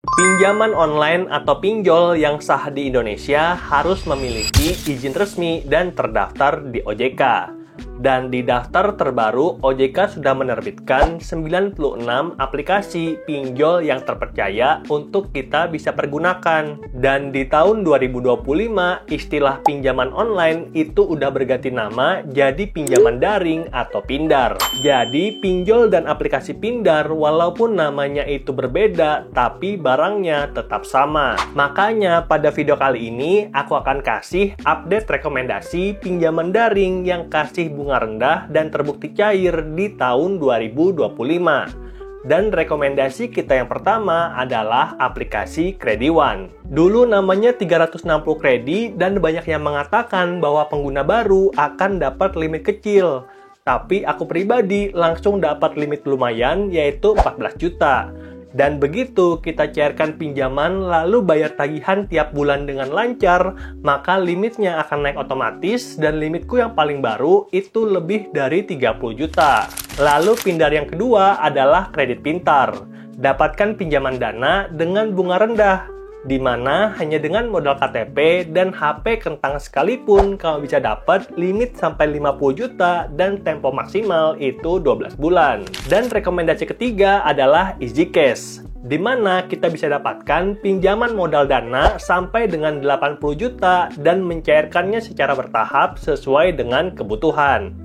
Pinjaman online atau pinjol yang sah di Indonesia harus memiliki izin resmi dan terdaftar di OJK. Dan di daftar terbaru, OJK sudah menerbitkan 96 aplikasi pinjol yang terpercaya untuk kita bisa pergunakan. Dan di tahun 2025, istilah pinjaman online itu udah berganti nama jadi pinjaman daring atau pindar. Jadi, pinjol dan aplikasi pindar walaupun namanya itu berbeda, tapi barangnya tetap sama. Makanya pada video kali ini, aku akan kasih update rekomendasi pinjaman daring yang kasih bunga rendah dan terbukti cair di tahun 2025. Dan rekomendasi kita yang pertama adalah aplikasi Krediwan. Dulu namanya 360 Kredi dan banyak yang mengatakan bahwa pengguna baru akan dapat limit kecil. Tapi aku pribadi langsung dapat limit lumayan yaitu 14 juta. Dan begitu kita cairkan pinjaman lalu bayar tagihan tiap bulan dengan lancar, maka limitnya akan naik otomatis dan limitku yang paling baru itu lebih dari 30 juta. Lalu pindar yang kedua adalah kredit pintar. Dapatkan pinjaman dana dengan bunga rendah, di mana hanya dengan modal KTP dan HP kentang sekalipun kamu bisa dapat limit sampai 50 juta dan tempo maksimal itu 12 bulan. Dan rekomendasi ketiga adalah EasyCash, di mana kita bisa dapatkan pinjaman modal dana sampai dengan 80 juta dan mencairkannya secara bertahap sesuai dengan kebutuhan.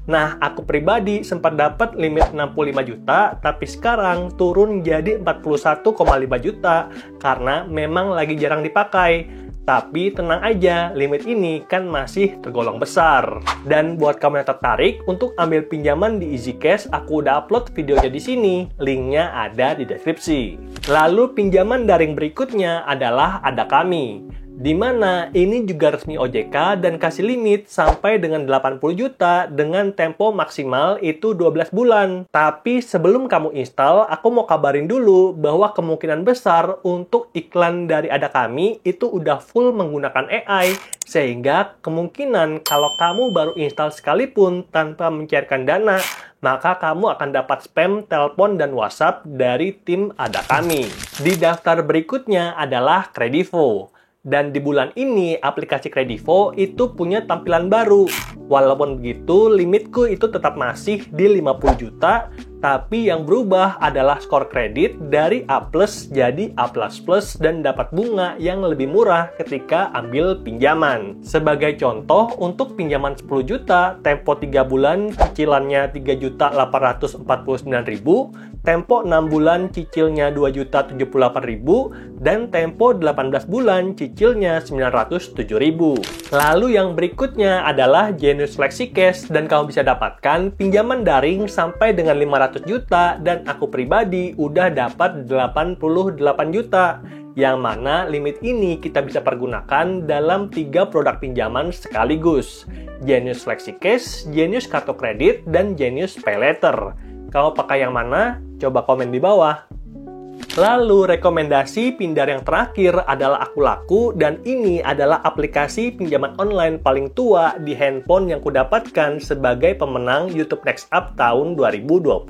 Nah, aku pribadi sempat dapat limit 65 juta, tapi sekarang turun jadi 41,5 juta karena memang lagi jarang dipakai. Tapi tenang aja, limit ini kan masih tergolong besar. Dan buat kamu yang tertarik untuk ambil pinjaman di EasyCash, aku udah upload videonya di sini. Linknya ada di deskripsi. Lalu pinjaman daring berikutnya adalah Ada Kami, di mana ini juga resmi OJK dan kasih limit sampai dengan 80 juta dengan tempo maksimal itu 12 bulan. Tapi sebelum kamu install, aku mau kabarin dulu bahwa kemungkinan besar untuk iklan dari Ada Kami itu udah full menggunakan AI, sehingga kemungkinan kalau kamu baru install sekalipun tanpa mencairkan dana, maka kamu akan dapat spam, telepon, dan WhatsApp dari tim Ada Kami. Di daftar berikutnya adalah Kredivo. Dan di bulan ini, aplikasi Kredivo itu punya tampilan baru. Walaupun begitu, limitku itu tetap masih di 50 juta, tapi yang berubah adalah skor kredit dari A+ jadi A++ dan dapat bunga yang lebih murah ketika ambil pinjaman. Sebagai contoh, untuk pinjaman 10 juta, tempo 3 bulan cicilannya 3.849.000, tempo 6 bulan cicilnya 2.078.000, dan tempo 18 bulan cicilnya 907.000. Lalu yang berikutnya adalah Genius FlexiCash dan kamu bisa dapatkan pinjaman daring sampai dengan 500 juta dan aku pribadi udah dapat 88 juta. Yang mana limit ini kita bisa pergunakan dalam 3 produk pinjaman sekaligus. Genius FlexiCash, Genius Kartu Kredit, dan Genius PayLater. Kamu pakai yang mana? Coba komen di bawah. Lalu rekomendasi pindar yang terakhir adalah Akulaku dan ini adalah aplikasi pinjaman online paling tua di handphone yang kudapatkan sebagai pemenang YouTube Next Up tahun 2022.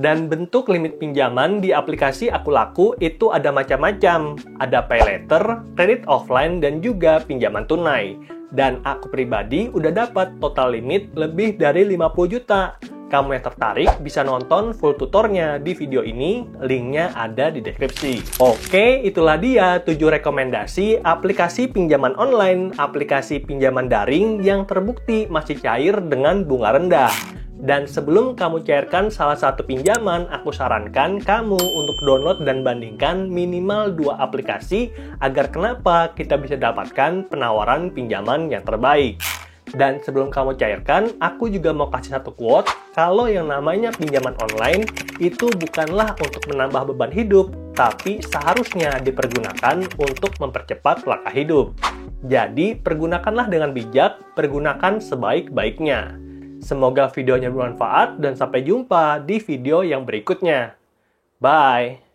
Dan bentuk limit pinjaman di aplikasi Akulaku itu ada macam-macam. Ada PayLater, kredit offline, dan juga pinjaman tunai. Dan aku pribadi udah dapat total limit lebih dari 50 juta. Kamu yang tertarik bisa nonton full tutornya di video ini, linknya ada di deskripsi. Oke, itulah dia 7 rekomendasi aplikasi pinjaman online, aplikasi pinjaman daring yang terbukti masih cair dengan bunga rendah. Dan sebelum kamu cairkan salah satu pinjaman, aku sarankan kamu untuk download dan bandingkan minimal 2 aplikasi agar kenapa kita bisa dapatkan penawaran pinjaman yang terbaik. Dan sebelum kamu cairkan, aku juga mau kasih satu quote, kalau yang namanya pinjaman online itu bukanlah untuk menambah beban hidup, tapi seharusnya dipergunakan untuk mempercepat langkah hidup. Jadi, pergunakanlah dengan bijak, pergunakan sebaik-baiknya. Semoga videonya bermanfaat dan sampai jumpa di video yang berikutnya. Bye!